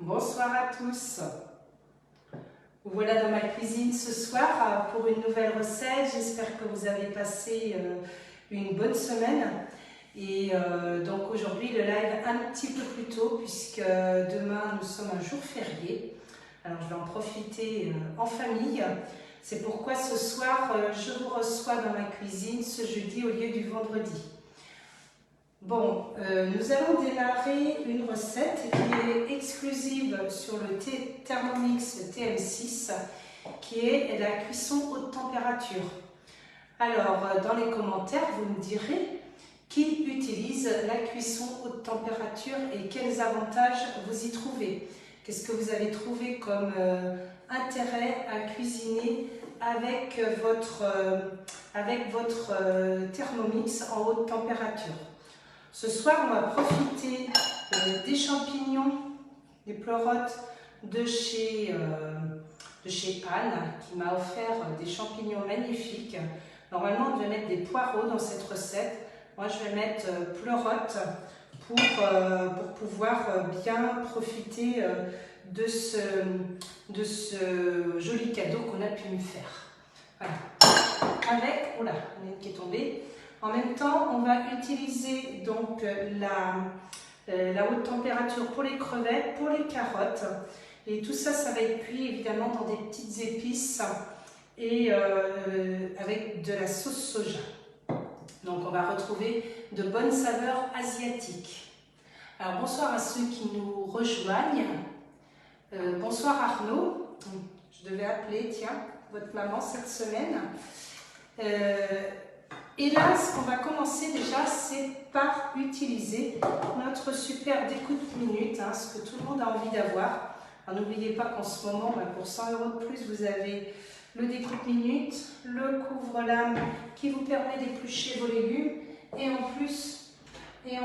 Bonsoir à tous. Vous voilà dans ma cuisine ce soir pour une nouvelle recette. J'espère que vous avez passé une bonne semaine. Et donc aujourd'hui le live un petit peu plus tôt puisque demain nous sommes un jour férié. Alors je vais en profiter en famille. C'est pourquoi ce soir je vous reçois dans ma cuisine ce jeudi au lieu du vendredi. Bon, nous allons démarrer une recette qui est exclusive sur le Thermomix TM6, qui est la cuisson haute température. Alors, dans les commentaires, vous me direz qui utilise la cuisson haute température et quels avantages vous y trouvez. Qu'est-ce que vous avez trouvé comme intérêt à cuisiner avec votre Thermomix en haute température. Ce soir, on va profiter des champignons, des pleurotes de chez Anne, qui m'a offert des champignons magnifiques. Normalement, on devait mettre des poireaux dans cette recette. Moi, je vais mettre pleurotes pour pouvoir bien profiter de ce joli cadeau qu'on a pu me faire. Voilà. Avec, oula, il y en a une qui est tombée. En même temps, on va utiliser donc la haute température pour les crevettes, pour les carottes. Et tout ça, ça va être cuit évidemment dans des petites épices et avec de la sauce soja. Donc on va retrouver de bonnes saveurs asiatiques. Alors bonsoir à ceux qui nous rejoignent. Bonsoir Arnaud. Je devais appeler, tiens, votre maman cette semaine. Et là, ce qu'on va commencer déjà, c'est par utiliser notre super découpe minute, ce que tout le monde a envie d'avoir. N'oubliez pas qu'en ce moment, pour 100 € de plus, vous avez le découpe minute, le couvre-lame qui vous permet d'éplucher vos légumes. Et en plus, et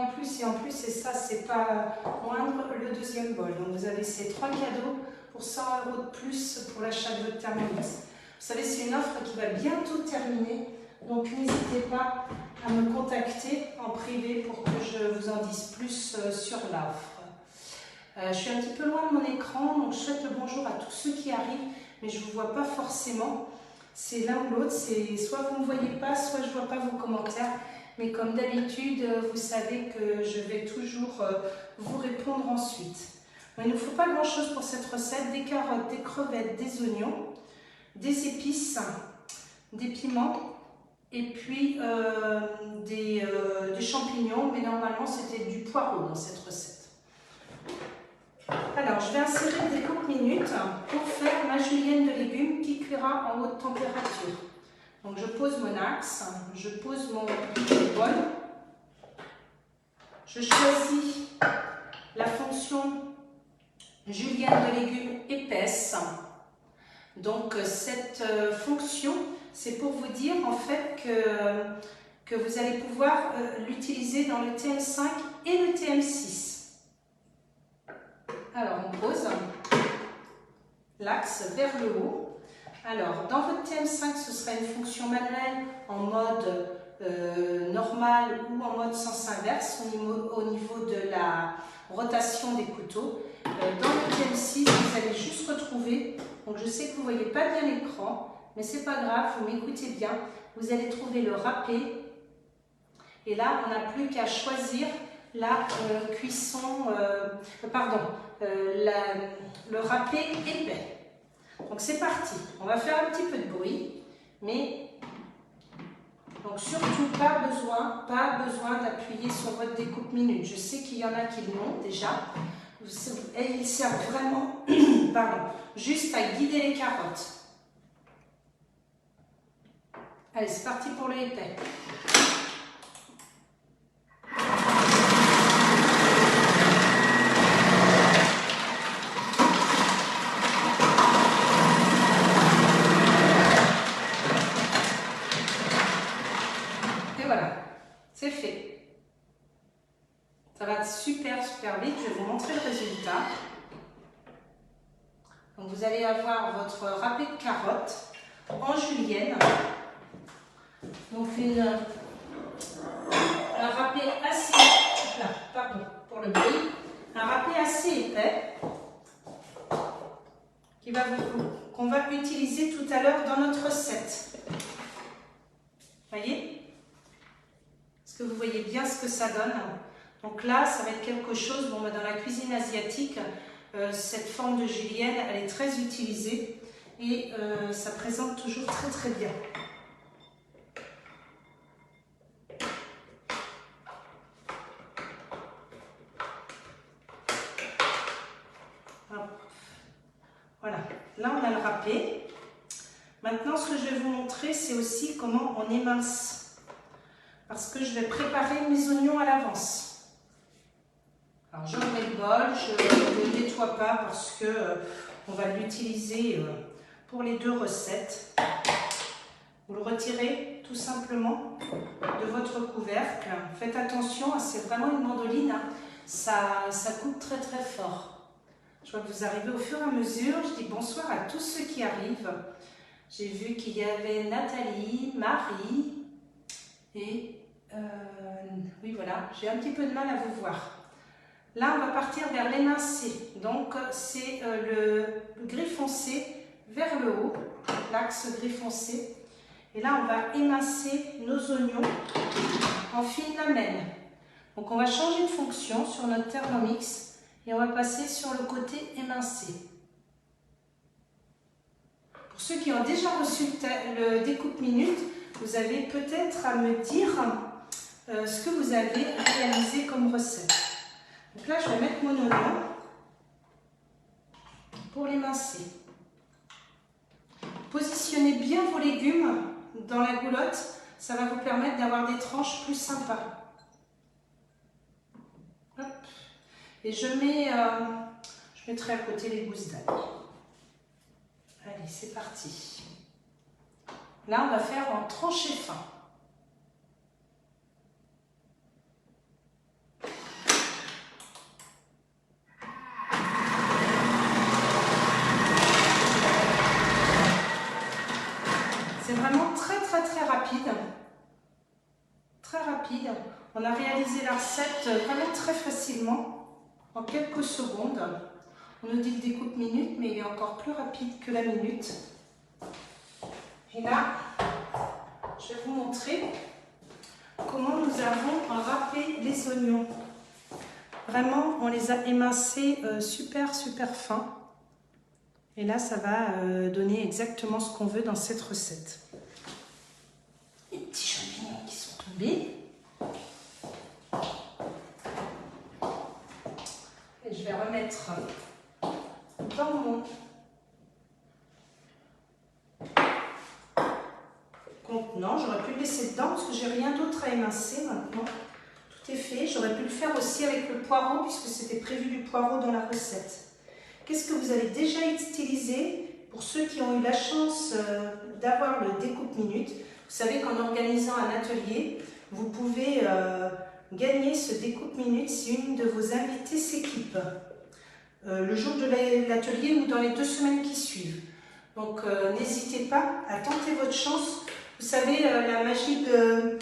ça, c'est pas moindre, le deuxième bol. Donc vous avez ces 3 cadeaux pour 100 € de plus pour l'achat de votre Thermomix. Vous savez, c'est une offre qui va bientôt terminer. Donc n'hésitez pas à me contacter en privé pour que je vous en dise plus sur l'offre. Je suis un petit peu loin de mon écran, donc je souhaite le bonjour à tous ceux qui arrivent, mais je ne vous vois pas forcément. C'est l'un ou l'autre, c'est soit vous ne me voyez pas, soit je ne vois pas vos commentaires. Mais comme d'habitude, vous savez que je vais toujours vous répondre ensuite. Bon, il ne nous faut pas grand-chose pour cette recette, des carottes, des crevettes, des oignons, des épices, des piments, et puis des champignons, mais normalement c'était du poireau dans cette recette. Alors je vais insérer des découpe minutes pour faire ma julienne de légumes qui cuira en haute température. Donc je pose mon axe, je pose mon bol, je choisis la fonction julienne de légumes épaisse. Donc cette fonction, c'est pour vous dire en fait que vous allez pouvoir l'utiliser dans le TM5 et le TM6. Alors on pose l'axe vers le haut. Alors dans votre TM5, ce sera une fonction manuelle en mode normal ou en mode sens inverse au niveau de la rotation des couteaux. Dans le TM6, vous allez juste retrouver, donc je sais que vous ne voyez pas bien l'écran, mais c'est pas grave, vous m'écoutez bien. Vous allez trouver le râpé. Et là, on n'a plus qu'à choisir la cuisson, le râpé épais. Donc c'est parti. On va faire un petit peu de bruit, mais donc surtout pas besoin d'appuyer sur votre découpe minute. Je sais qu'il y en a qui l'ont déjà. Et ils servent vraiment juste à guider les carottes. Allez, c'est parti pour les épais. Et voilà, c'est fait. Ça va super vite, je vais vous montrer le résultat. Donc vous allez avoir votre râpé de carottes en julienne. Donc un râpé assez, un râpé assez épais. qu'on va utiliser tout à l'heure dans notre recette. Voyez? Est-ce que vous voyez bien ce que ça donne? Donc là, ça va être quelque chose, bon, dans la cuisine asiatique, cette forme de julienne, elle est très utilisée et ça présente toujours très très bien. Voilà, là on a le râpé. Maintenant, ce que je vais vous montrer, c'est aussi comment on émince. Parce que je vais préparer mes oignons à l'avance. Alors, je remets le bol, je ne le nettoie pas parce que on va l'utiliser pour les deux recettes. Vous le retirez tout simplement de votre couvercle. Faites attention, c'est vraiment une mandoline, hein. Ça coupe très très fort. Je vois que vous arrivez au fur et à mesure. Je dis bonsoir à tous ceux qui arrivent. J'ai vu qu'il y avait Nathalie, Marie et oui voilà, j'ai un petit peu de mal à vous voir. Là, on va partir vers l'émincé. Donc, c'est le gris foncé vers le haut, l'axe gris foncé. Et là, on va émincer nos oignons en fines lamelles. Donc, on va changer de fonction sur notre Thermomix. Et on va passer sur le côté émincé. Pour ceux qui ont déjà reçu le découpe minute, vous avez peut-être à me dire ce que vous avez réalisé comme recette. Donc là, je vais mettre mon oignon pour l'émincer. Positionnez bien vos légumes dans la goulotte, ça va vous permettre d'avoir des tranches plus sympas. Hop. Et je mettrai à côté les gousses d'ail. Allez, c'est parti. Là, on va faire en tranché fin. C'est vraiment très très très rapide. Très rapide. On a réalisé la recette vraiment très facilement, en quelques secondes. On nous dit le découpe minute, mais il est encore plus rapide que la minute. Et là, je vais vous montrer comment nous avons râpé les oignons. Vraiment, on les a émincés super super fins. Et là, ça va donner exactement ce qu'on veut dans cette recette. Les petits champignons qui sont tombés. Et je vais remettre dans mon contenant. J'aurais pu le laisser dedans parce que j'ai rien d'autre à émincer maintenant. Tout est fait. J'aurais pu le faire aussi avec le poireau puisque c'était prévu du poireau dans la recette. Qu'est-ce que vous avez déjà utilisé pour ceux qui ont eu la chance d'avoir le découpe minute? Vous savez qu'en organisant un atelier, vous pouvez gagner ce découpe minute si une de vos invitées s'équipe. Le jour de l'atelier ou dans les 2 semaines qui suivent. Donc n'hésitez pas à tenter votre chance. Vous savez, la magie de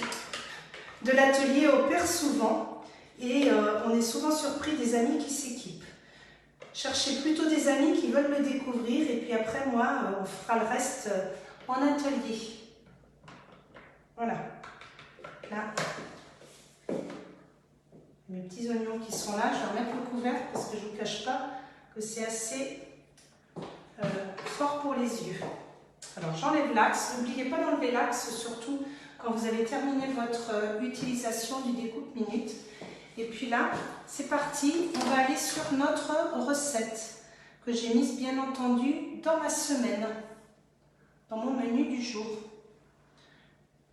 l'atelier opère souvent et on est souvent surpris des amis qui s'équipent. Cherchez plutôt des amis qui veulent le découvrir et puis après moi, on fera le reste en atelier. Voilà. Là, mes petits oignons qui sont là, je vais remettre le couvercle parce que je ne vous cache pas que c'est assez fort pour les yeux. Alors j'enlève l'axe, n'oubliez pas d'enlever l'axe, surtout quand vous avez terminé votre utilisation du découpe minute. Et puis là, c'est parti, on va aller sur notre recette que j'ai mise bien entendu dans ma semaine, dans mon menu du jour.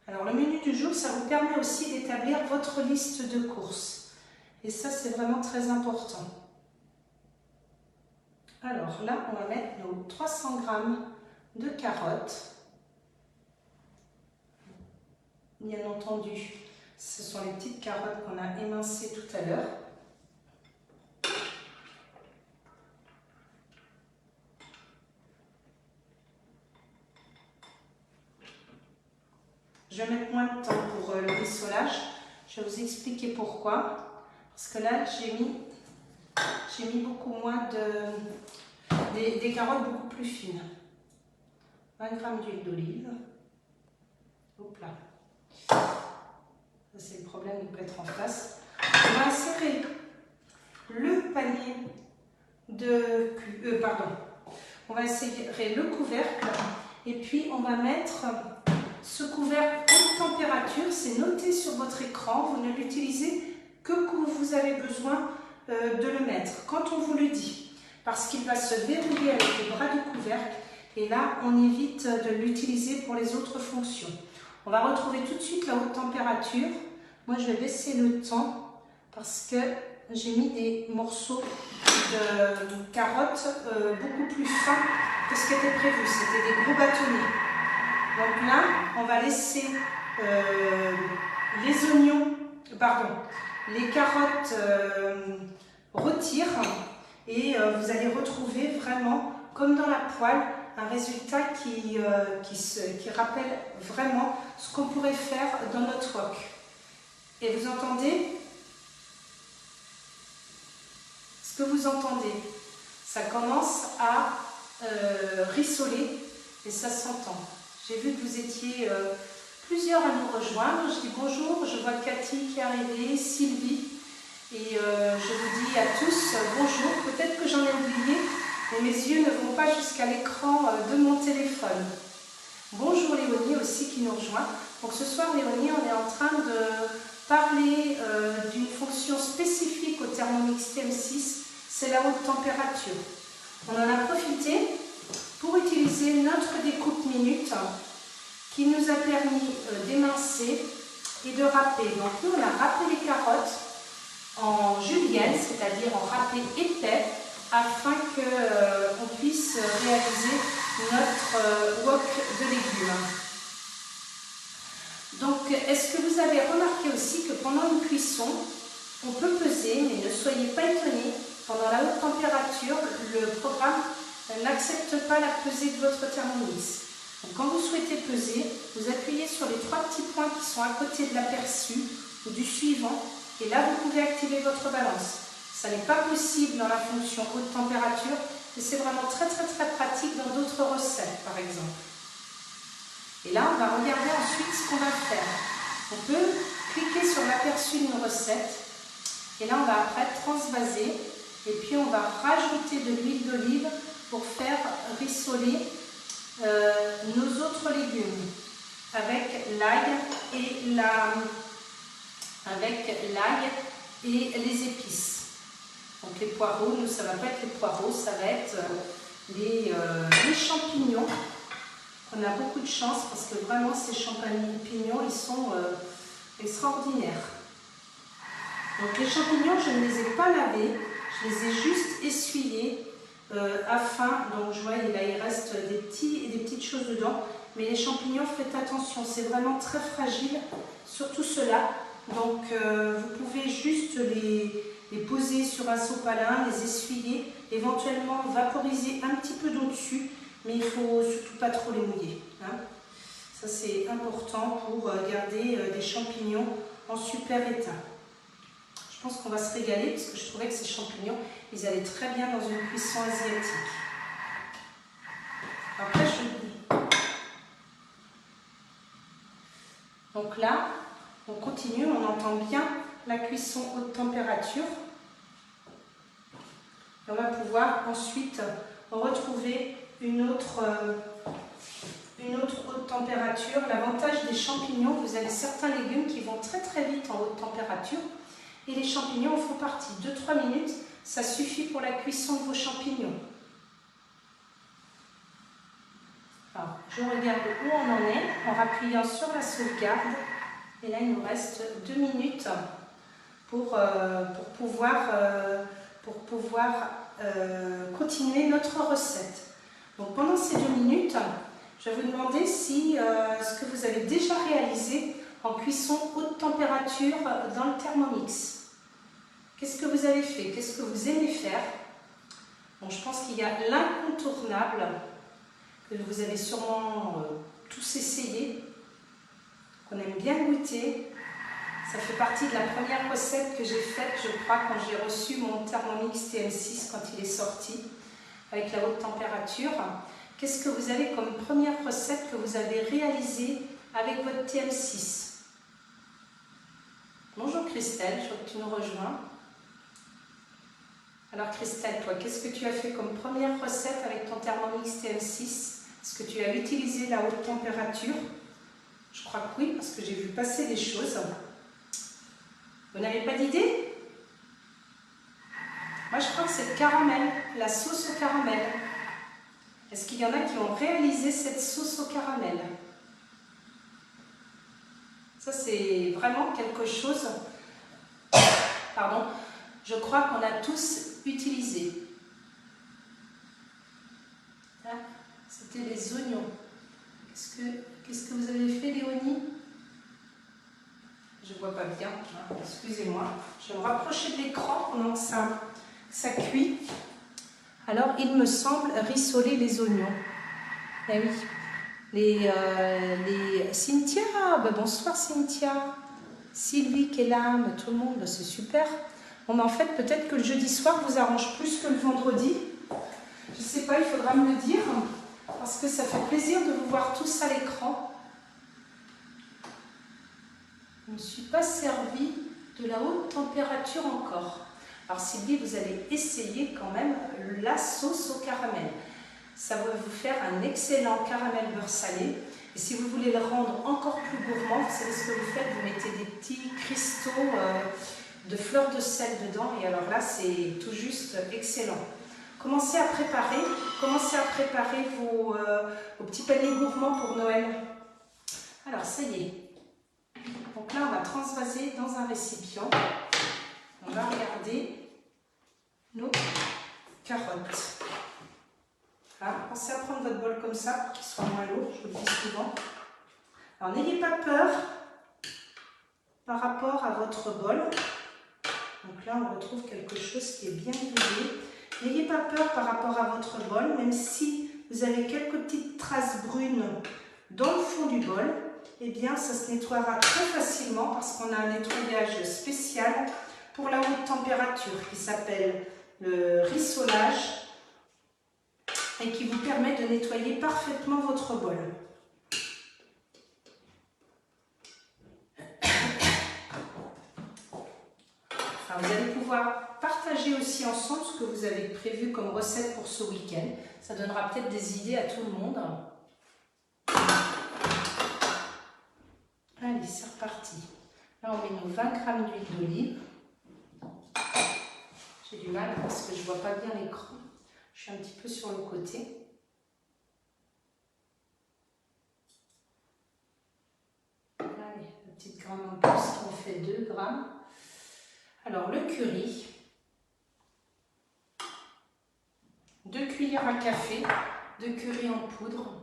Alors le menu du jour, ça vous permet aussi d'établir votre liste de courses. Et ça, c'est vraiment très important. Alors là, on va mettre nos 300 g de carottes. Bien entendu, ce sont les petites carottes qu'on a émincées tout à l'heure. Je vais mettre moins de temps pour le rissolage. Je vais vous expliquer pourquoi. Parce que là, j'ai mis beaucoup moins des carottes beaucoup plus fines. 20 g d'huile d'olive. Hop là. Ça, c'est le problème de mettre en face. On va insérer le panier de... On va insérer le couvercle et puis on va mettre ce couvercle haute température. C'est noté sur votre écran. Vous ne l'utilisez que quand vous avez besoin de le mettre, quand on vous le dit. Parce qu'il va se verrouiller avec les bras du couvercle et là, on évite de l'utiliser pour les autres fonctions. On va retrouver tout de suite la haute température. Moi, je vais baisser le temps parce que j'ai mis des morceaux de carottes beaucoup plus fins que ce qui était prévu. C'était des gros bâtonnets. Donc là, on va laisser les carottes rôtir et vous allez retrouver vraiment, comme dans la poêle, un résultat qui rappelle vraiment ce qu'on pourrait faire dans notre wok. Et vous entendez? Ce que vous entendez, ça commence à rissoler et ça s'entend. J'ai vu que vous étiez plusieurs à nous rejoindre. Je dis bonjour, je vois Cathy qui est arrivée, Sylvie. Et je vous dis à tous bonjour. Peut-être que j'en ai oublié, mais mes yeux ne vont pas jusqu'à l'écran de mon téléphone. Bonjour Léonie aussi qui nous rejoint. Donc ce soir Léonie, on est en train de parler d'une fonction spécifique au Thermomix TM6, c'est la haute température. On en a profité pour utiliser notre découpe minute qui nous a permis d'émincer et de râper. Donc nous on a râpé les carottes en julienne, c'est-à-dire en râpé épais, afin qu'on puisse réaliser notre wok de légumes. Donc, est-ce que vous avez remarqué aussi que pendant une cuisson, on peut peser, mais ne soyez pas étonnés, pendant la haute température, le programme n'accepte pas la pesée de votre Thermomix. Donc, quand vous souhaitez peser, vous appuyez sur les 3 petits points qui sont à côté de l'aperçu ou du suivant, et là, vous pouvez activer votre balance. Ça n'est pas possible dans la fonction haute température, mais c'est vraiment très pratique dans d'autres recettes, par exemple. Et là, on va regarder ensuite ce qu'on va faire. On peut cliquer sur l'aperçu de nos recettes. Et là, on va après transvaser. Et puis, on va rajouter de l'huile d'olive pour faire rissoler nos autres légumes avec l'ail et les épices. Donc, les poireaux, nous, ça ne va pas être les poireaux, ça va être les champignons. On a beaucoup de chance parce que vraiment ces champignons, ils sont extraordinaires. Donc les champignons, je ne les ai pas lavés, je les ai juste essuyés afin, donc je vois là il reste des petites choses dedans, mais les champignons, faites attention, c'est vraiment très fragile, surtout ceux-là. Donc vous pouvez juste les poser sur un sopalin, les essuyer, éventuellement vaporiser un petit peu d'eau dessus, mais il ne faut surtout pas trop les mouiller. Hein. Ça, c'est important pour garder des champignons en super état. Je pense qu'on va se régaler parce que je trouvais que ces champignons, ils allaient très bien dans une cuisson asiatique. Après, je le dis. Donc là, on continue, on entend bien la cuisson haute température. Et on va pouvoir ensuite retrouver une autre haute température. L'avantage des champignons, vous avez certains légumes qui vont très vite en haute température et les champignons en font partie. 2-3 minutes, ça suffit pour la cuisson de vos champignons. Alors, je regarde où on en est en appuyant sur la sauvegarde et là il nous reste 2 minutes pour pouvoir continuer notre recette. Donc pendant ces 2 minutes, je vais vous demander si ce que vous avez déjà réalisé en cuisson haute température dans le Thermomix. Qu'est-ce que vous avez fait? Qu'est-ce que vous aimez faire? Bon, je pense qu'il y a l'incontournable que vous avez sûrement tous essayé, qu'on aime bien goûter. Ça fait partie de la première recette que j'ai faite, je crois, quand j'ai reçu mon Thermomix TM6 quand il est sorti. avec la haute température. Qu'est-ce que vous avez comme première recette que vous avez réalisée avec votre TM6? Bonjour Christelle, je vois que tu nous rejoins. Alors Christelle, toi, qu'est-ce que tu as fait comme première recette avec ton Thermomix TM6? Est-ce que tu as utilisé la haute température? Je crois que oui, parce que j'ai vu passer des choses. Vous n'avez pas d'idée? Moi, je crois que c'est le caramel, la sauce au caramel. Est-ce qu'il y en a qui ont réalisé cette sauce au caramel? Ça, c'est vraiment quelque chose, pardon, je crois qu'on a tous utilisé. Là, c'était les oignons. Qu'est-ce que vous avez fait, Léonie? Je ne vois pas bien, hein, excusez-moi. Je vais me rapprocher de l'écran pendant que ça cuit. Alors, il me semble rissoler les oignons. Eh oui. Cynthia, bonsoir Cynthia. Sylvie qui est là, tout le monde, c'est super. Bon, mais en fait, peut-être que le jeudi soir vous arrange plus que le vendredi. Je ne sais pas, il faudra me le dire. Parce que ça fait plaisir de vous voir tous à l'écran. Je ne me suis pas servi de la haute température encore. Alors Sylvie, vous allez essayer quand même la sauce au caramel. Ça va vous faire un excellent caramel beurre salé. Et si vous voulez le rendre encore plus gourmand, vous savez ce que vous faites, vous mettez des petits cristaux de fleurs de sel dedans. Et alors là, c'est tout juste excellent. Commencez à préparer vos petits paniers gourmands pour Noël. Alors, ça y est. Donc là, on va transvaser dans un récipient. On va regarder nos carottes. Voilà, pensez à prendre votre bol comme ça pour qu'il soit moins lourd, je vous le dis souvent. Alors, n'ayez pas peur par rapport à votre bol. Donc là, on retrouve quelque chose qui est bien vidé. N'ayez pas peur par rapport à votre bol, même si vous avez quelques petites traces brunes dans le fond du bol, eh bien ça se nettoiera très facilement parce qu'on a un nettoyage spécial pour la haute température qui s'appelle le rissolage et qui vous permet de nettoyer parfaitement votre bol. Alors, vous allez pouvoir partager aussi ensemble ce que vous avez prévu comme recette pour ce week-end. Ça donnera peut-être des idées à tout le monde. Allez, c'est reparti. Là, on met nos 20 g d'huile d'olive. J'ai du mal parce que je ne vois pas bien l'écran. Je suis un petit peu sur le côté. Allez, la petite gramme en plus qui en fait 2 grammes. Alors, le curry. 2 cuillères à café de curry en poudre.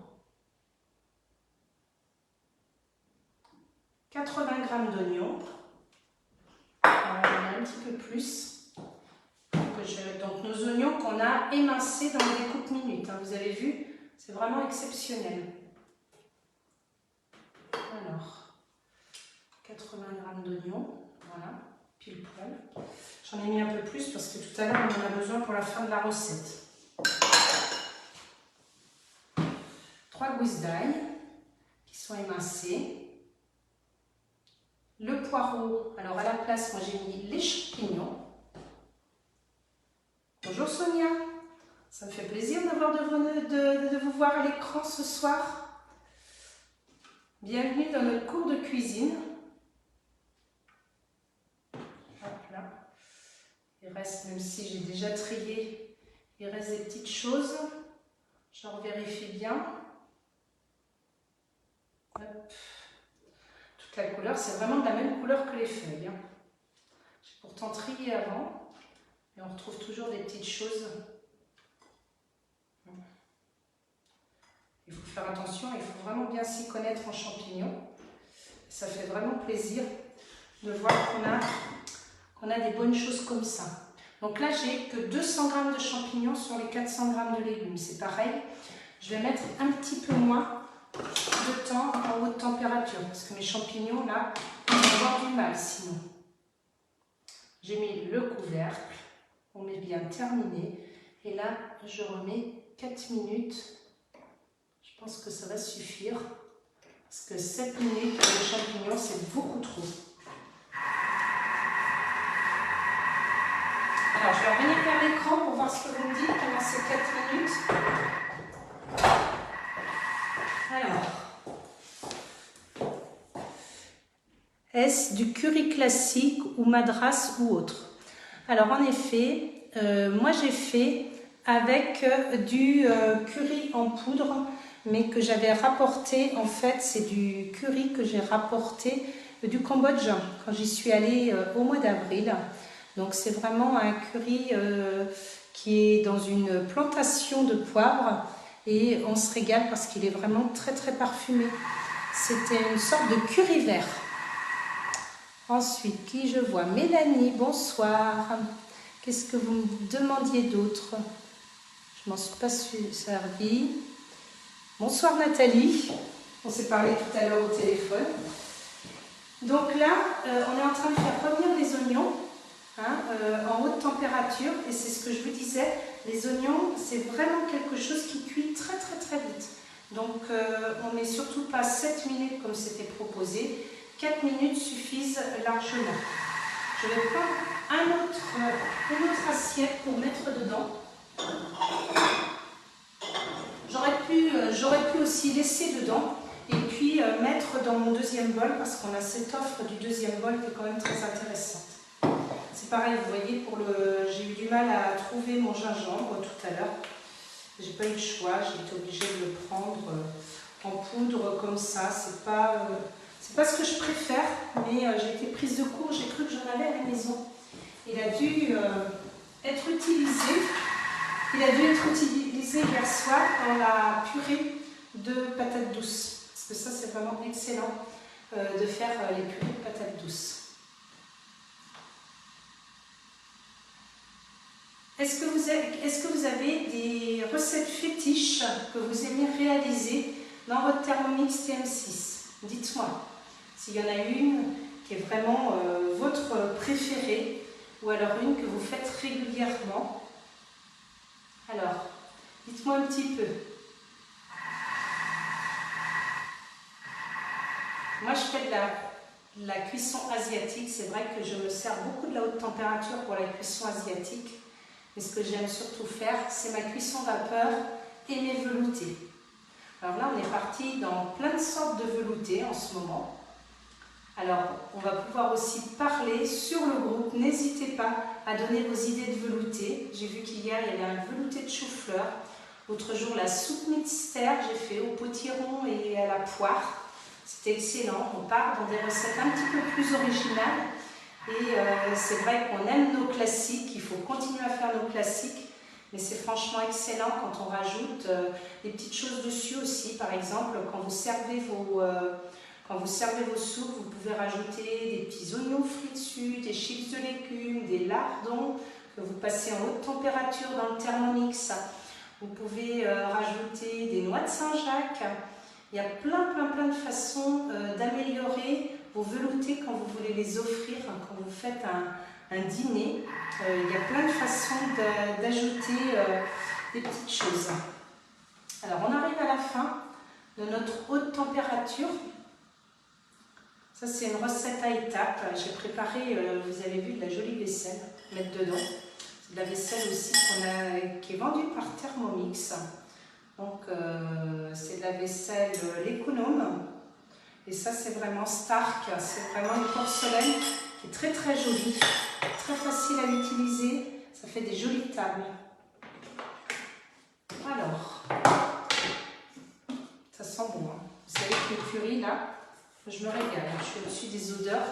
80 g d'oignons. Alors, on a un petit peu plus. Donc, nos oignons qu'on a émincés dans les coupes minutes. Hein, vous avez vu, c'est vraiment exceptionnel. Alors, 80 g d'oignons. Voilà, pile poil. J'en ai mis un peu plus parce que tout à l'heure, on en a besoin pour la fin de la recette. 3 gousses d'ail qui sont émincées. Le poireau, alors à la place, moi j'ai mis les champignons. Bonjour Sonia, ça me fait plaisir de vous voir à l'écran ce soir. Bienvenue dans notre cours de cuisine. Hop là. Il reste, même si j'ai déjà trié, il reste des petites choses. Je revérifie bien. Hop. Toute la couleur, c'est vraiment de la même couleur que les feuilles. Hein. J'ai pourtant trié avant, et on retrouve toujours des petites choses. Il faut faire attention, il faut vraiment bien s'y connaître en champignons. Ça fait vraiment plaisir de voir qu'on a des bonnes choses comme ça. Donc là, j'ai que 200 g de champignons sur les 400 g de légumes. C'est pareil. Je vais mettre un petit peu moins de temps en haute température parce que mes champignons, là, ils vont avoir du mal sinon. J'ai mis le couvercle. On met bien terminé. Et là, je remets 4 minutes. Je pense que ça va suffire. Parce que 7 minutes pour les champignons, c'est beaucoup trop. Alors, je vais revenir vers l'écran pour voir ce que vous me dites pendant ces 4 minutes. Alors, est-ce du curry classique ou madras ou autre? Alors, en effet, moi j'ai fait avec du curry en poudre, mais que j'avais rapporté, en fait, c'est du curry que j'ai rapporté du Cambodge quand j'y suis allée au mois d'avril. Donc c'est vraiment un curry qui est dans une plantation de poivre et on se régale parce qu'il est vraiment très très parfumé. C'était une sorte de curry vert. Ensuite, qui je vois? Mélanie, bonsoir. Qu'est-ce que vous me demandiez d'autre? Je m'en suis pas servie. Bonsoir Nathalie. On s'est parlé tout à l'heure au téléphone. Donc là, on est en train de faire revenir les oignons. En haute température, et c'est ce que je vous disais, les oignons c'est vraiment quelque chose qui cuit très très très vite, donc on met surtout pas 7 minutes comme c'était proposé, 4 minutes suffisent largement. Je vais prendre une autre assiette pour mettre dedans. J'aurais pu aussi laisser dedans et puis mettre dans mon deuxième bol, parce qu'on a cette offre du deuxième bol qui est quand même très intéressante. C'est pareil, vous voyez, j'ai eu du mal à trouver mon gingembre tout à l'heure. J'ai pas eu le choix, j'ai été obligée de le prendre en poudre comme ça. C'est pas ce que je préfère, mais j'ai été prise de court, j'ai cru que j'en avais à la maison. Il a dû être utilisé. Hier soir dans la purée de patates douces. Parce que ça, c'est vraiment excellent de faire les purées de patates douces. Est-ce que vous avez des recettes fétiches que vous aimez réaliser dans votre Thermomix TM6? Dites-moi s'il y en a une qui est vraiment votre préférée ou alors une que vous faites régulièrement. Alors, dites-moi un petit peu. Moi, je fais de la cuisson asiatique. C'est vrai que je me sers beaucoup de la haute température pour la cuisson asiatique. Mais ce que j'aime surtout faire, c'est ma cuisson vapeur et mes veloutés. Alors là, on est parti dans plein de sortes de veloutés en ce moment. Alors, on va pouvoir aussi parler sur le groupe. N'hésitez pas à donner vos idées de veloutés. J'ai vu qu'hier, il y avait un velouté de chou-fleur. L'autre jour, la soupe mixtaire, j'ai fait au potiron et à la poire. C'était excellent. On part dans des recettes un petit peu plus originales. Et c'est vrai qu'on aime nos classiques, il faut continuer à faire nos classiques, mais c'est franchement excellent quand on rajoute des petites choses dessus aussi. Par exemple, quand vous servez vos soupes, vous pouvez rajouter des petits oignons frits dessus, des chips de légumes, des lardons que vous passez en haute température dans le Thermomix. Vous pouvez rajouter des noix de Saint-Jacques. Il y a plein de façons d'améliorer vos veloutés quand vous voulez les offrir, quand vous faites un dîner. Il y a plein de façons d'ajouter des petites choses. Alors on arrive à la fin de notre haute température. Ça c'est une recette à étapes. J'ai préparé, vous avez vu, de la jolie vaisselle à mettre dedans. C'est de la vaisselle aussi qui est vendue par Thermomix. Donc c'est de la vaisselle l'économe. Et ça, c'est vraiment Stark, c'est vraiment une porcelaine qui est très très jolie, très facile à utiliser, ça fait des jolies tables. Alors, ça sent bon. Hein. Vous savez que le curry, là, je me régale, je suis au-dessus des odeurs.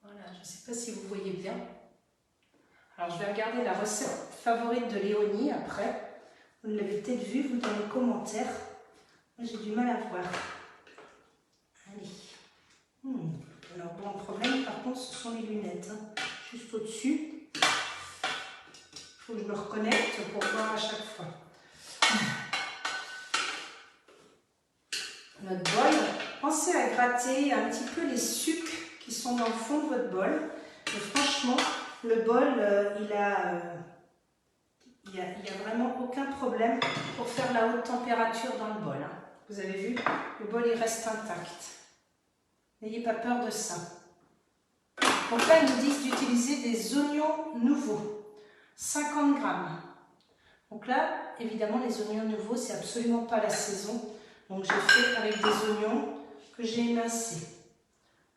Voilà, je ne sais pas si vous voyez bien. Alors, je vais regarder la recette favorite de Léonie après. Vous l'avez peut-être vu, vous, dans les commentaires. Moi, j'ai du mal à voir. Allez. Alors bon, le problème par contre ce sont les lunettes, hein. Juste au-dessus. Il faut que je me reconnecte pour voir à chaque fois. Notre bol, pensez à gratter un petit peu les sucs qui sont dans le fond de votre bol. Et franchement, le bol, il a Il n'y a vraiment aucun problème pour faire la haute température dans le bol. Hein. Vous avez vu, le bol il reste intact. N'ayez pas peur de ça. Donc là, ils nous disent d'utiliser des oignons nouveaux, 50 grammes. Donc là, évidemment, les oignons nouveaux, c'est absolument pas la saison. Donc j'ai fait avec des oignons que j'ai émincés.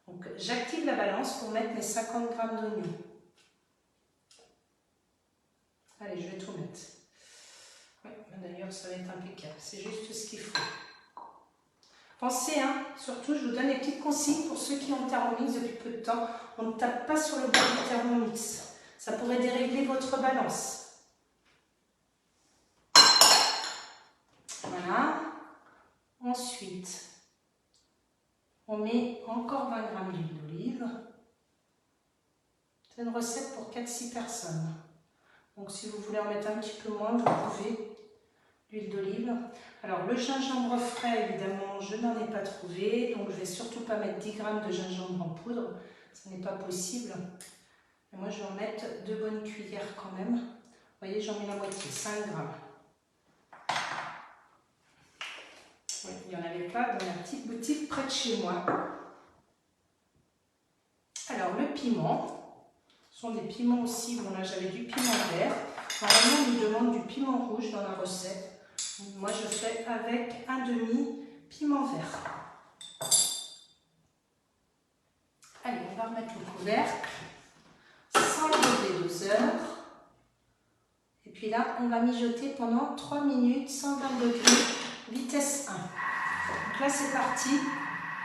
Donc j'active la balance pour mettre mes 50 grammes d'oignons. Allez, je vais tout mettre. Ouais, d'ailleurs, ça va être impeccable. C'est juste ce qu'il faut. Pensez, hein, surtout, je vous donne les petites consignes pour ceux qui ont le Thermomix depuis peu de temps. On ne tape pas sur le bord du Thermomix. Ça pourrait dérégler votre balance. Voilà. Ensuite, on met encore 20 grammes d'huile d'olive. C'est une recette pour 4-6 personnes. Donc si vous voulez en mettre un petit peu moins, vous pouvez. L'huile d'olive. Alors le gingembre frais, évidemment, je n'en ai pas trouvé. Donc je ne vais surtout pas mettre 10 grammes de gingembre en poudre. Ce n'est pas possible. Et moi je vais en mettre 2 bonnes cuillères quand même. Vous voyez, j'en mets la moitié, 5 grammes. Oui, il n'y en avait pas dans la petite boutique près de chez moi. Alors le piment, ce sont des piments aussi. Bon là j'avais du piment vert. Normalement on nous demande du piment rouge dans la recette. Moi je fais avec un demi piment vert. Allez, on va remettre le couvercle sans lever 2 heures. Et puis là, on va mijoter pendant 3 minutes, 120 degrés, vitesse 1. Donc là, c'est parti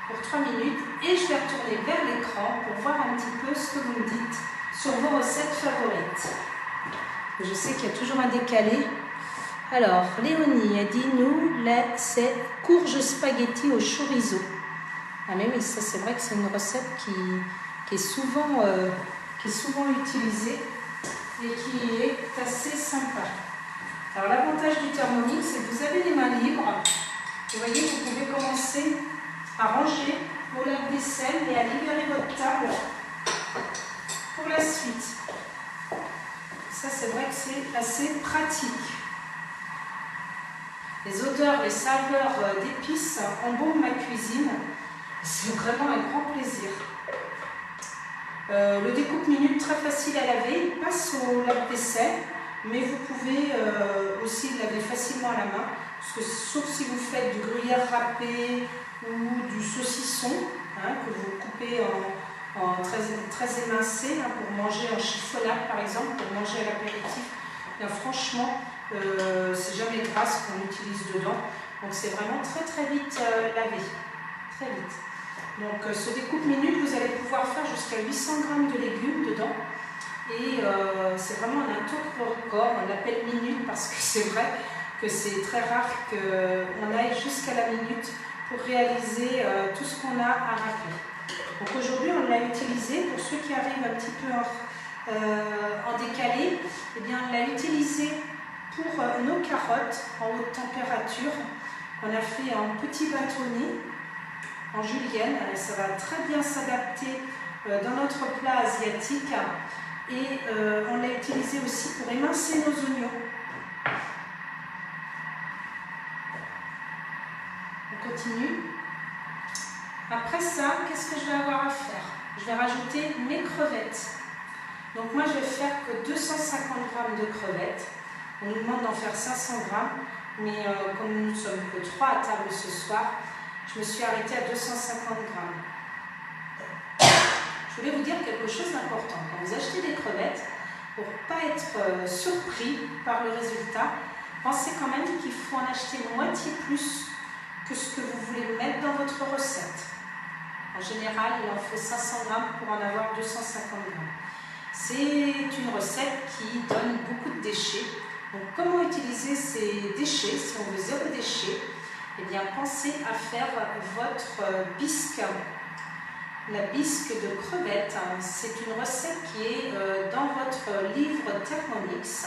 pour 3 minutes. Et je vais retourner vers l'écran pour voir un petit peu ce que vous me dites sur vos recettes favorites. Je sais qu'il y a toujours un décalé. Alors, Léonie a dit, nous, là, c'est courge spaghetti au chorizo. Ah mais oui, ça c'est vrai que c'est une recette qui est souvent utilisée et qui est assez sympa. Alors l'avantage du Thermomix, c'est que vous avez les mains libres. Vous voyez, vous pouvez commencer à ranger vos lave-vaisselle et à libérer votre table pour la suite. Ça c'est vrai que c'est assez pratique. Les odeurs, les saveurs d'épices embaument ma cuisine. C'est vraiment un grand plaisir. Le découpe minute très facile à laver, il passe au lave-vaisselle, mais vous pouvez aussi le laver facilement à la main, parce que sauf si vous faites du gruyère râpé ou du saucisson, hein, que vous coupez en très émincé, hein, pour manger en chiffonnade par exemple, pour manger à l'apéritif, franchement, c'est jamais gras ce qu'on utilise dedans, donc c'est vraiment très très vite lavé, très vite. Donc ce découpe minute, vous allez pouvoir faire jusqu'à 800 g de légumes dedans, et c'est vraiment un taux record. On l'appelle minute parce que c'est vrai que c'est très rare qu'on aille jusqu'à la minute pour réaliser tout ce qu'on a à râper. Donc aujourd'hui on l'a utilisé, pour ceux qui arrivent un petit peu en décalé, eh bien on l'a utilisé pour nos carottes en haute température. On a fait en petit bâtonnet, en julienne, ça va très bien s'adapter dans notre plat asiatique, et on l'a utilisé aussi pour émincer nos oignons. On continue. Après ça, qu'est-ce que je vais avoir à faire? Je vais rajouter mes crevettes. Donc moi je vais faire que 250 g de crevettes. On nous demande d'en faire 500 g, mais comme nous ne sommes que 3 à table ce soir, je me suis arrêtée à 250 g. Je voulais vous dire quelque chose d'important. Quand vous achetez des crevettes, pour ne pas être surpris par le résultat, pensez quand même qu'il faut en acheter moitié plus que ce que vous voulez mettre dans votre recette. En général, il en faut 500 g pour en avoir 250 g. C'est une recette qui donne beaucoup de déchets. Donc comment utiliser ces déchets si on veut 0 déchet? Eh bien, pensez à faire votre bisque. La bisque de crevettes, c'est une recette qui est dans votre livre Thermomix.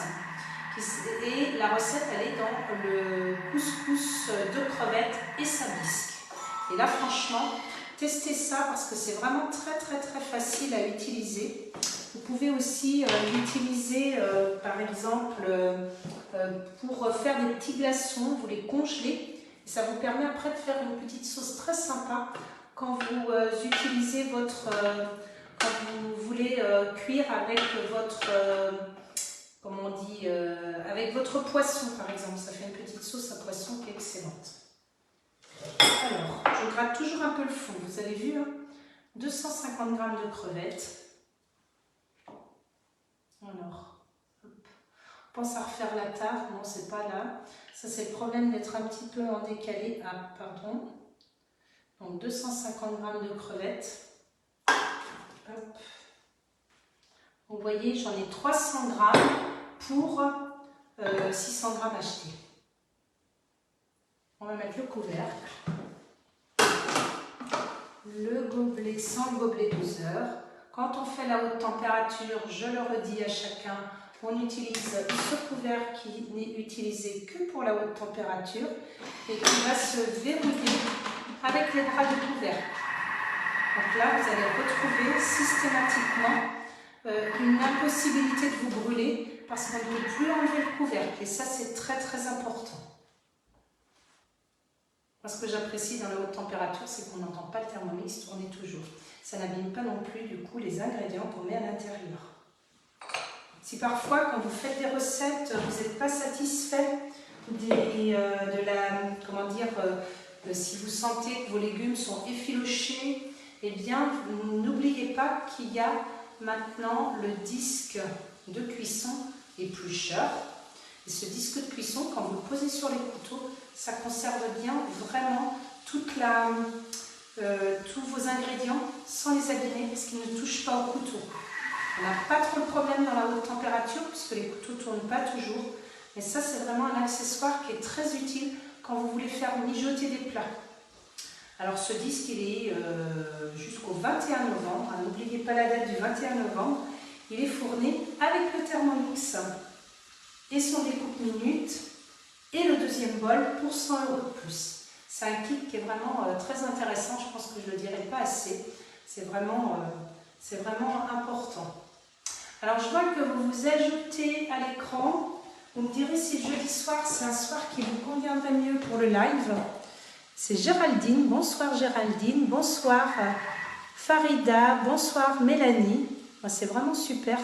Et la recette, elle est dans le couscous de crevettes et sa bisque. Et là, franchement, testez ça parce que c'est vraiment très très très facile à utiliser. Vous pouvez aussi l'utiliser par exemple pour faire des petits glaçons, vous les congelez et ça vous permet après de faire une petite sauce très sympa quand vous utilisez votre, quand vous voulez cuire avec votre, comment on dit, avec votre poisson par exemple. Ça fait une petite sauce à poisson qui est excellente. Alors, je gratte toujours un peu le fond, vous avez vu, hein, 250 g de crevettes. Alors, hop. On pense à refaire la table, non, c'est pas là. Ça, c'est le problème d'être un petit peu en décalé. Ah, pardon. Donc, 250 g de crevettes. Hop. Vous voyez, j'en ai 300 g pour 600 g achetés. On va mettre le couvercle. Le gobelet sans le gobelet doseur. Quand on fait la haute température, je le redis à chacun, on utilise ce couvercle qui n'est utilisé que pour la haute température et qui va se verrouiller avec les bras de couvercle. Donc là, vous allez retrouver systématiquement une impossibilité de vous brûler parce qu'on ne peut plus enlever le couvercle. Et ça, c'est très très important. Ce que j'apprécie dans la haute température, c'est qu'on n'entend pas le Thermomix tourner toujours. Ça n'abîme pas non plus du coup les ingrédients qu'on met à l'intérieur. Si parfois, quand vous faites des recettes, vous n'êtes pas satisfait comment dire, si vous sentez que vos légumes sont effilochés, eh bien, n'oubliez pas qu'il y a maintenant le disque de cuisson éplucheur. Et ce disque de cuisson, quand vous le posez sur les couteaux, ça conserve bien vraiment tous vos ingrédients sans les abîmer parce qu'ils ne touchent pas au couteau. On n'a pas trop le problème dans la haute température puisque les couteaux ne tournent pas toujours. Mais ça, c'est vraiment un accessoire qui est très utile quand vous voulez faire mijoter des plats. Alors ce disque, il est jusqu'au 21 novembre. N'oubliez pas la date du 21 novembre. Il est fourni avec le Thermomix et son découpe minute et le deuxième bol pour 100 € de plus. C'est un kit qui est vraiment très intéressant, je pense que je ne le dirai pas assez, c'est vraiment important. Alors je vois que vous vous ajoutez à l'écran, vous me direz si le jeudi soir c'est un soir qui vous conviendrait mieux pour le live. C'est Géraldine, bonsoir Géraldine, bonsoir Farida, bonsoir Mélanie. C'est vraiment super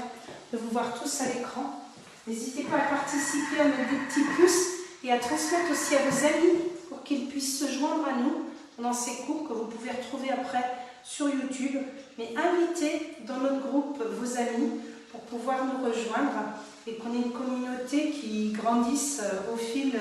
de vous voir tous à l'écran. N'hésitez pas à participer, à mettre des petits pouces et à transmettre aussi à vos amis pour qu'ils puissent se joindre à nous pendant ces cours que vous pouvez retrouver après sur YouTube. Mais invitez dans notre groupe vos amis pour pouvoir nous rejoindre et qu'on ait une communauté qui grandisse au fil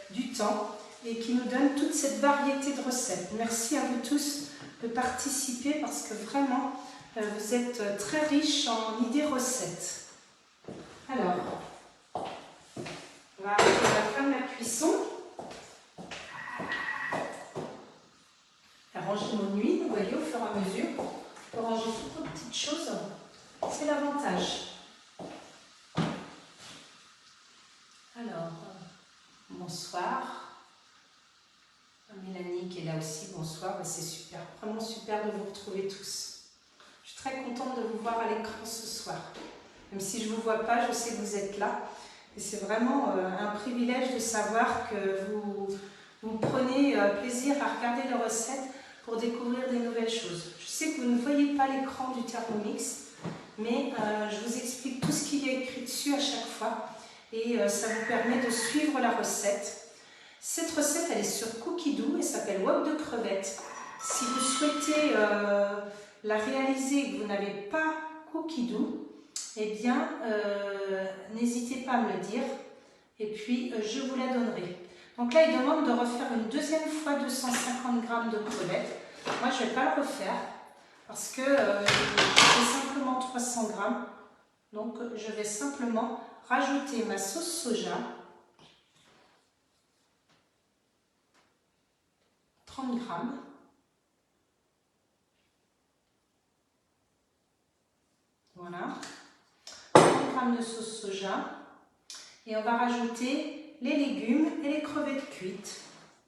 du temps et qui nous donne toute cette variété de recettes. Merci à vous tous de participer parce que vraiment vous êtes très riches en idées recettes. Alors, on va arriver à la fin de la cuisson. Ranger nos nuits, vous voyez, au fur et à mesure. On peut ranger toutes nos petites choses. C'est l'avantage. Alors, bonsoir. Mélanie qui est là aussi, bonsoir. C'est super, vraiment super de vous retrouver tous. Je suis très contente de vous voir à l'écran ce soir. Même si je ne vous vois pas, je sais que vous êtes là. Et c'est vraiment un privilège de savoir que vous prenez plaisir à regarder les recettes pour découvrir des nouvelles choses. Je sais que vous ne voyez pas l'écran du Thermomix, mais je vous explique tout ce qu'il y a écrit dessus à chaque fois. Et ça vous permet de suivre la recette. Cette recette, elle est sur Cookidoo et s'appelle wok de crevettes. Si vous souhaitez la réaliser et que vous n'avez pas Cookidoo, eh bien, n'hésitez pas à me le dire et puis je vous la donnerai. Donc là, il demande de refaire une deuxième fois 250 g de crevettes. Moi, je ne vais pas le refaire parce que j'ai simplement 300 g. Donc, je vais simplement rajouter ma sauce soja, 30 g. Voilà. 30 g de sauce soja. Et on va rajouter les légumes et les crevettes cuites.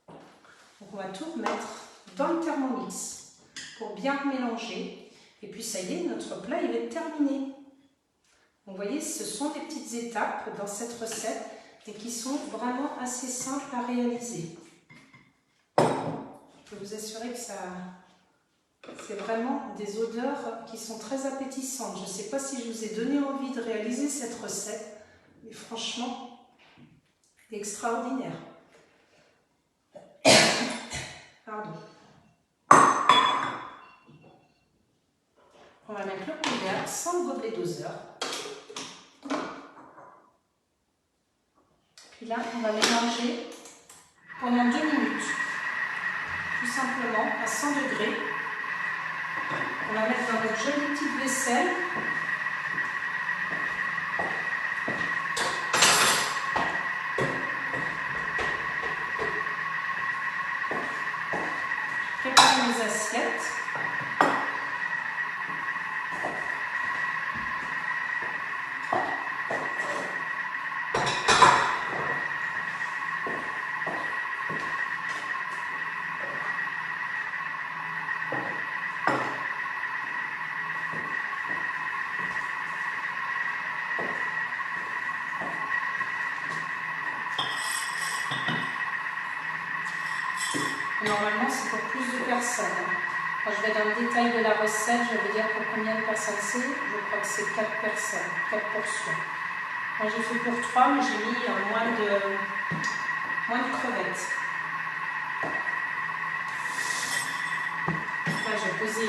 Donc on va tout remettre dans le Thermomix pour bien mélanger. Et puis ça y est, notre plat il est terminé. Vous voyez, ce sont des petites étapes dans cette recette et qui sont vraiment assez simples à réaliser. Je peux vous assurer que c'est vraiment des odeurs qui sont très appétissantes. Je ne sais pas si je vous ai donné envie de réaliser cette recette, mais franchement, extraordinaire. Pardon. On va mettre le couvercle sans le gobelet doseur. Puis là, on va mélanger pendant 2 minutes. Tout simplement à 100 degrés. On va mettre dans notre jolie petite vaisselle. Préparer mes assiettes. Normalement, c'est pour plus de personnes. Quand je vais dans le détail de la recette, je vais dire pour combien de personnes c'est. Je crois que c'est 4 personnes, 4 portions. Moi, j'ai fait pour 3, mais j'ai mis moins de crevettes. Là, j'ai posé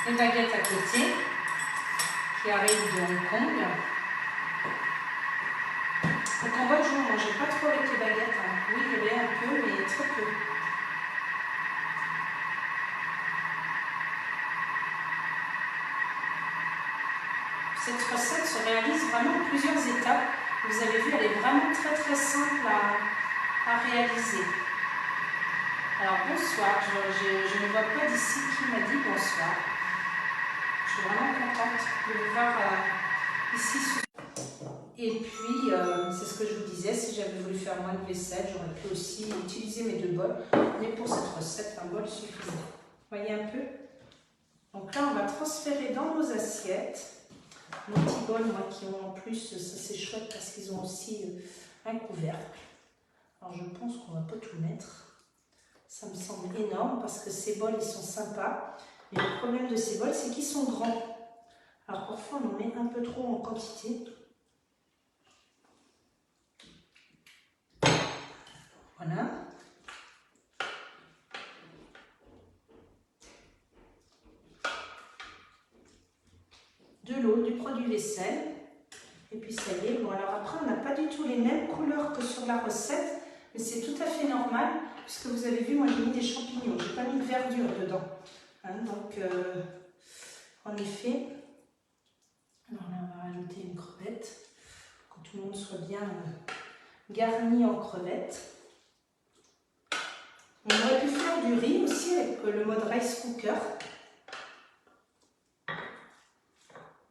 les baguettes à côté, qui arrivent de Hong Kong. Au Cambodge, on ne mangeait pas trop avec les baguettes. Hein. Oui, il y avait un peu, mais très peu. Cette recette se réalise vraiment en plusieurs étapes. Vous avez vu, elle est vraiment très simple à réaliser. Alors bonsoir, je ne vois pas d'ici qui m'a dit bonsoir. Je suis vraiment contente de vous voir ici. Et puis, c'est ce que je vous disais, si j'avais voulu faire moins de vaisselle, j'aurais pu aussi utiliser mes 2 bols. Mais pour cette recette, un bol suffisait. Vous voyez un peu? Donc là, on va transférer dans nos assiettes. Nos petits bols, moi, qui ont en plus, ça c'est chouette parce qu'ils ont aussi un couvercle. Alors je pense qu'on ne va pas tout mettre. Ça me semble énorme parce que ces bols, ils sont sympas. Mais le problème de ces bols, c'est qu'ils sont grands. Alors parfois, on en met un peu trop en quantité. Voilà. De l'eau, du produit vaisselle. Et puis ça y est. Bon, alors après, on n'a pas du tout les mêmes couleurs que sur la recette. Mais c'est tout à fait normal. Puisque vous avez vu, moi j'ai mis des champignons. Je n'ai pas mis de verdure dedans. Hein, donc, en effet, alors là, on va rajouter une crevette. Pour que tout le monde soit bien garni en crevettes. On aurait pu faire du riz aussi avec le mode rice cooker.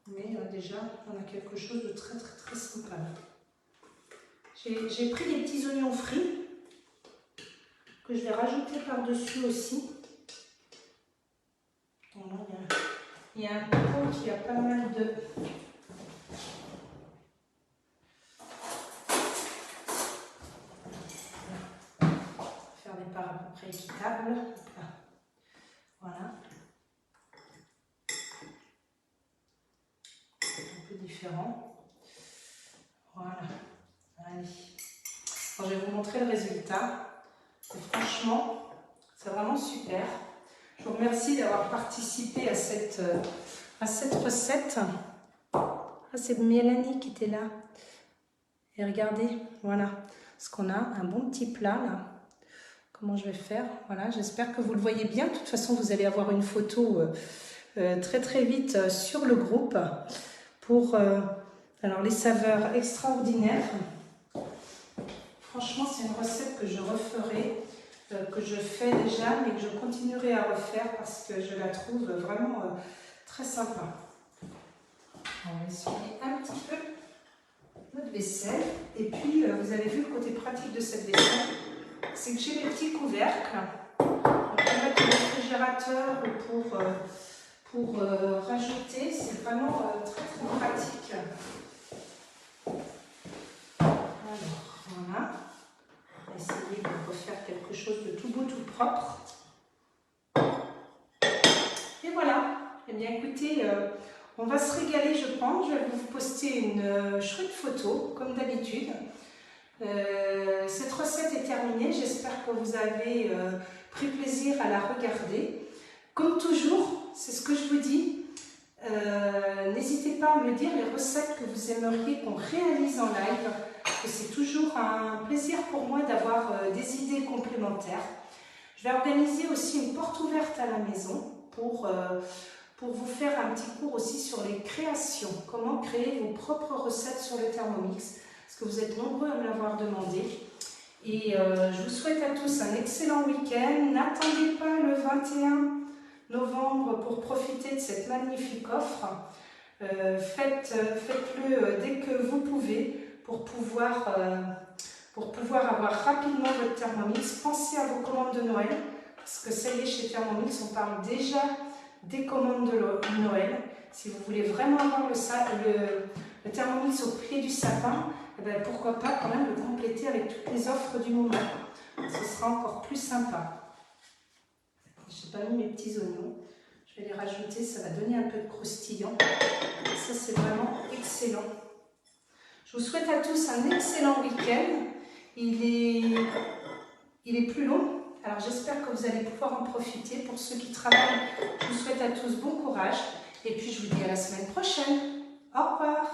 Mais déjà, on a quelque chose de très sympa. J'ai pris des petits oignons frits que je vais rajouter par-dessus aussi. Donc là, il y a un pot qui a pas mal de... Faire des parts à peu près équitables. Voilà. Un peu différent. Voilà. Allez. Alors, je vais vous montrer le résultat. Et franchement, c'est vraiment super. Je vous remercie d'avoir participé à cette recette. Ah, c'est Mélanie qui était là. Et regardez, voilà, ce qu'on a, un bon petit plat là. Comment je vais faire? Voilà, j'espère que vous le voyez bien. De toute façon, vous allez avoir une photo très vite sur le groupe pour alors les saveurs extraordinaires. Franchement, c'est une recette que je referai, que je fais déjà, mais que je continuerai à refaire parce que je la trouve vraiment très sympa. On va essuyer un petit peu notre vaisselle. Et puis, vous avez vu le côté pratique de cette vaisselle, c'est que j'ai mes petits couvercles. On peut mettre au réfrigérateur. réfrigérateur ou pour rajouter. C'est vraiment très très pratique. Alors, voilà. On va essayer de refaire quelque chose de tout beau, tout propre. Et voilà. Eh bien, écoutez, on va se régaler, je pense. Je vais vous poster une chouette photo, comme d'habitude. Cette recette est terminée. J'espère que vous avez pris plaisir à la regarder. Comme toujours, c'est ce que je vous dis. N'hésitez pas à me dire les recettes que vous aimeriez qu'on réalise en live. C'est toujours un plaisir pour moi d'avoir des idées complémentaires. Je vais organiser aussi une porte ouverte à la maison pour vous faire un petit cours aussi sur les créations. Comment créer vos propres recettes sur le Thermomix. Parce que vous êtes nombreux à me l'avoir demandé. Et je vous souhaite à tous un excellent week-end. N'attendez pas le 21 novembre pour profiter de cette magnifique offre. Faites-le dès que vous pouvez pour pouvoir avoir rapidement votre Thermomix. Pensez à vos commandes de Noël. Parce que ça y est, chez Thermomix, on parle déjà des commandes de Noël. Si vous voulez vraiment avoir le Thermomix au pied du sapin, eh bien, pourquoi pas quand même le compléter avec toutes les offres du moment. Ce sera encore plus sympa. Je n'ai pas mis mes petits oignons. Je vais les rajouter, ça va donner un peu de croustillant. Ça, c'est vraiment excellent. Je vous souhaite à tous un excellent week-end. Il est plus long. Alors j'espère que vous allez pouvoir en profiter. Pour ceux qui travaillent, je vous souhaite à tous bon courage. Et puis je vous dis à la semaine prochaine. Au revoir.